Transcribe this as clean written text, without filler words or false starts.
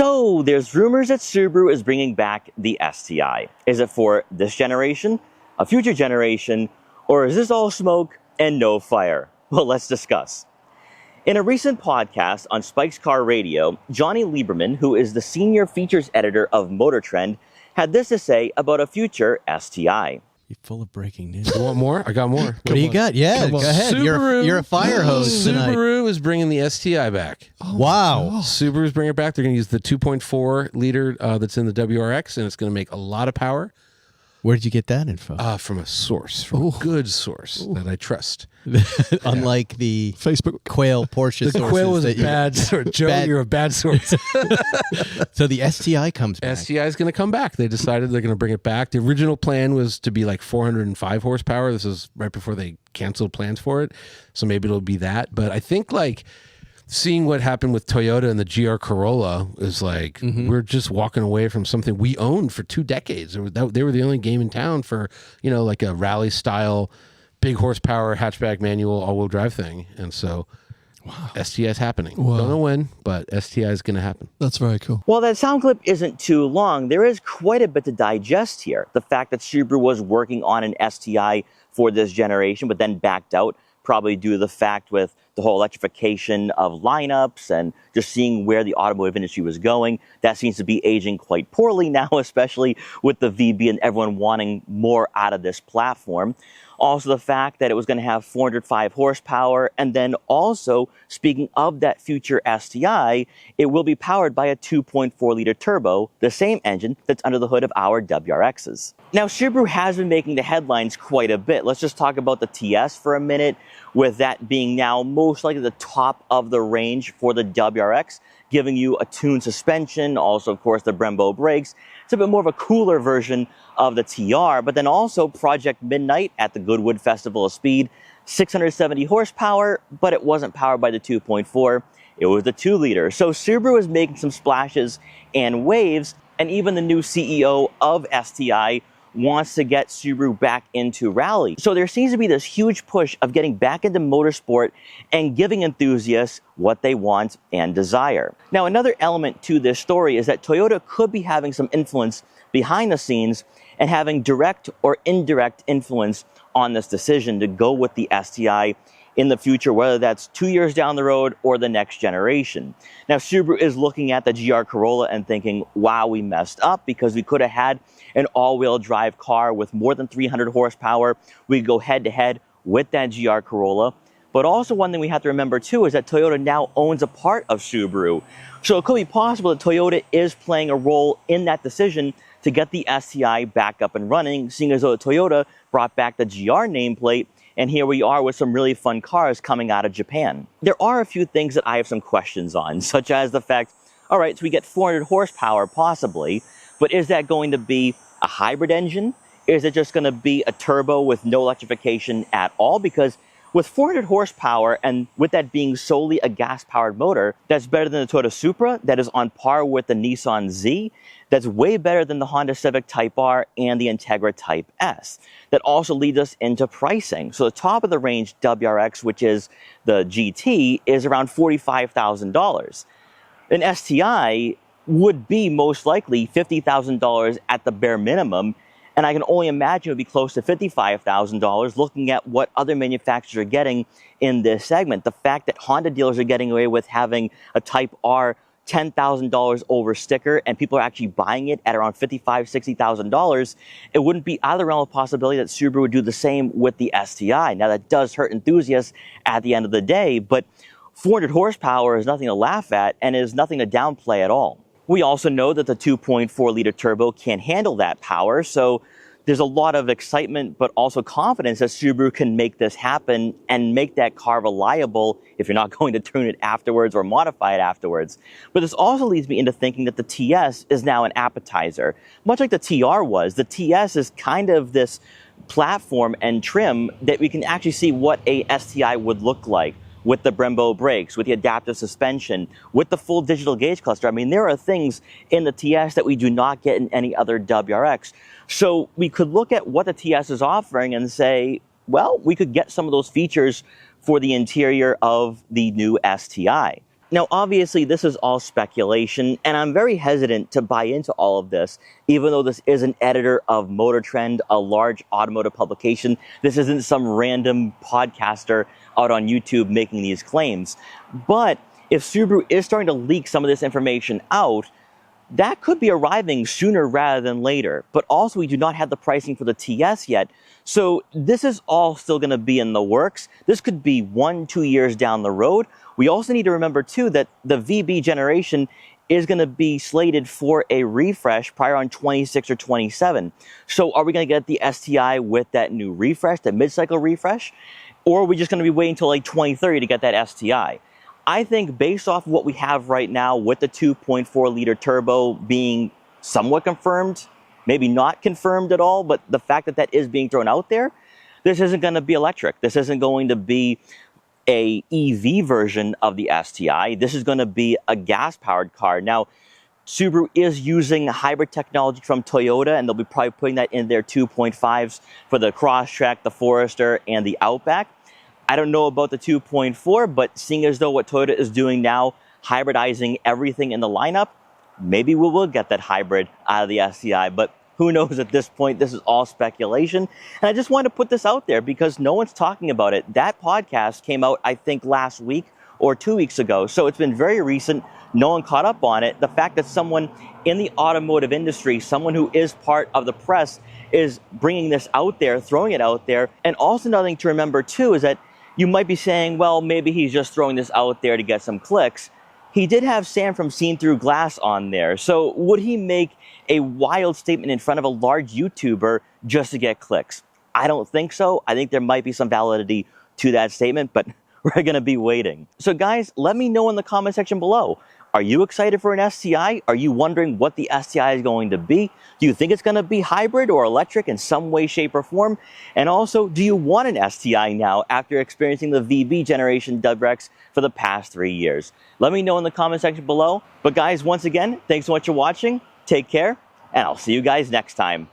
So there's rumors that Subaru is bringing back the Sti. Is it for this generation, a future generation, or is this all smoke and no fire? Well, let's discuss. In a recent podcast on Spike's Car Radio, Johnny Lieberman, who is the senior features editor of Motor Trend, had this to say about a future Sti. You're full of breaking news. You want more? I got more. What do you got? Yeah, go ahead. You're a fire hose tonight. Subaru is bringing the Sti back. Oh, wow. Subaru's bringing it back. They're going to use the 2.4 liter that's in the WRX, and it's going to make a lot of power. Where did you get that info? From a source, from a good source that I trust. Unlike the Facebook quail Porsche the quail was a bad source. Joe, you're a bad source. So the Sti comes back. Sti is going to come back. They decided they're going to bring it back. The original plan was to be like 405 horsepower. This is right before they canceled plans for it. So maybe it'll be that. But I think like seeing what happened with Toyota and the GR Corolla is like, we're just walking away from something we owned for 2 decades. They were the only game in town for, like a rally style, big horsepower, hatchback manual, all-wheel drive thing. And so Sti is happening. Wow. Don't know when, but Sti is going to happen. That's very cool. While that sound clip isn't too long, there is quite a bit to digest here. The fact that Subaru was working on an Sti for this generation, but then backed out, probably due to the fact with the whole electrification of lineups and just seeing where the automotive industry was going. That seems to be aging quite poorly now, especially with the VB and everyone wanting more out of this platform. Also the fact that it was going to have 405 horsepower, and then also, speaking of that future Sti, it will be powered by a 2.4 liter turbo, the same engine that's under the hood of our WRXs. Now, Subaru has been making the headlines quite a bit. Let's just talk about the TS for a minute, with that being now most likely the top of the range for the WRX, giving you a tuned suspension, also, of course, the Brembo brakes. It's a bit more of a cooler version of the TR, but then also Project Midnight at the Goodwood Festival of Speed, 670 horsepower, but it wasn't powered by the 2.4, it was the 2 liter. So Subaru is making some splashes and waves, and even the new CEO of Sti wants to get Subaru back into rally. So there seems to be this huge push of getting back into motorsport and giving enthusiasts what they want and desire. Now, another element to this story is that Toyota could be having some influence behind the scenes and having direct or indirect influence on this decision to go with the Sti in the future, whether that's 2 years down the road or the next generation. Now, Subaru is looking at the GR Corolla and thinking, wow, we messed up because we could have had an all-wheel drive car with more than 300 horsepower. We could go head-to-head with that GR Corolla. But also one thing we have to remember too is that Toyota now owns a part of Subaru. So it could be possible that Toyota is playing a role in that decision to get the Sti back up and running, seeing as though Toyota brought back the GR nameplate, and here we are with some really fun cars coming out of Japan. There are a few things that I have some questions on, such as the fact, all right, so we get 400 horsepower possibly, but is that going to be a hybrid engine? Is it just going to be a turbo with no electrification at all? Because with 400 horsepower, and with that being solely a gas-powered motor, that's better than the Toyota Supra, that is on par with the Nissan Z, that's way better than the Honda Civic Type R and the Integra Type S. That also leads us into pricing. So the top of the range WRX, which is the GT, is around $45,000. An Sti would be most likely $50,000 at the bare minimum, and I can only imagine it would be close to $55,000 looking at what other manufacturers are getting in this segment. The fact that Honda dealers are getting away with having a Type R $10,000 over sticker and people are actually buying it at around $55,000, $60,000, it wouldn't be out of the realm of possibility that Subaru would do the same with the Sti. Now that does hurt enthusiasts at the end of the day, but 400 horsepower is nothing to laugh at and is nothing to downplay at all. We also know that the 2.4 liter turbo can't handle that power, so there's a lot of excitement, but also confidence that Subaru can make this happen and make that car reliable if you're not going to tune it afterwards or modify it afterwards. But this also leads me into thinking that the TS is now an appetizer. Much like the TR was, the TS is kind of this platform and trim that we can actually see what a Sti would look like, with the Brembo brakes, with the adaptive suspension, with the full digital gauge cluster. I mean, there are things in the TS that we do not get in any other WRX. So we could look at what the TS is offering and say, well, we could get some of those features for the interior of the new Sti. Now, obviously, this is all speculation, and I'm very hesitant to buy into all of this, even though this is an editor of Motor Trend, a large automotive publication. This isn't some random podcaster out on YouTube making these claims. But if Subaru is starting to leak some of this information out, that could be arriving sooner rather than later. But also, we do not have the pricing for the TS yet. So this is all still going to be in the works. This could be 1-2 years down the road. We also need to remember, too, that the VB generation is going to be slated for a refresh prior on 26 or 27. So are we going to get the STI with that new refresh, the mid-cycle refresh? Or are we just going to be waiting until like 2030 to get that STI? I think based off of what we have right now with the 2.4 liter turbo being somewhat confirmed, maybe not confirmed at all, but the fact that that is being thrown out there, this isn't going to be electric. This isn't going to be a EV version of the STI. This is going to be a gas-powered car. Now, Subaru is using hybrid technology from Toyota, and they'll be probably putting that in their 2.5s for the Crosstrek, the Forester, and the Outback. I don't know about the 2.4, but seeing as though what Toyota is doing now, hybridizing everything in the lineup, maybe we will get that hybrid out of the STI, but who knows at this point? This is all speculation. And I just wanted to put this out there because no one's talking about it. That podcast came out, I think, last week or 2 weeks ago. So it's been very recent. No one caught up on it. The fact that someone in the automotive industry, someone who is part of the press, is bringing this out there, throwing it out there. And also another thing to remember, too, is that you might be saying, well, maybe he's just throwing this out there to get some clicks. He did have Sam from Seen Through Glass on there. So would he make a wild statement in front of a large YouTuber just to get clicks? I don't think so. I think there might be some validity to that statement, but we're going to be waiting. So guys, let me know in the comment section below. Are you excited for an STI? Are you wondering what the STI is going to be? Do you think it's going to be hybrid or electric in some way, shape, or form? And also, do you want an STI now after experiencing the VB generation WRX for the past 3 years? Let me know in the comment section below. But guys, once again, thanks so much for watching. Take care, and I'll see you guys next time.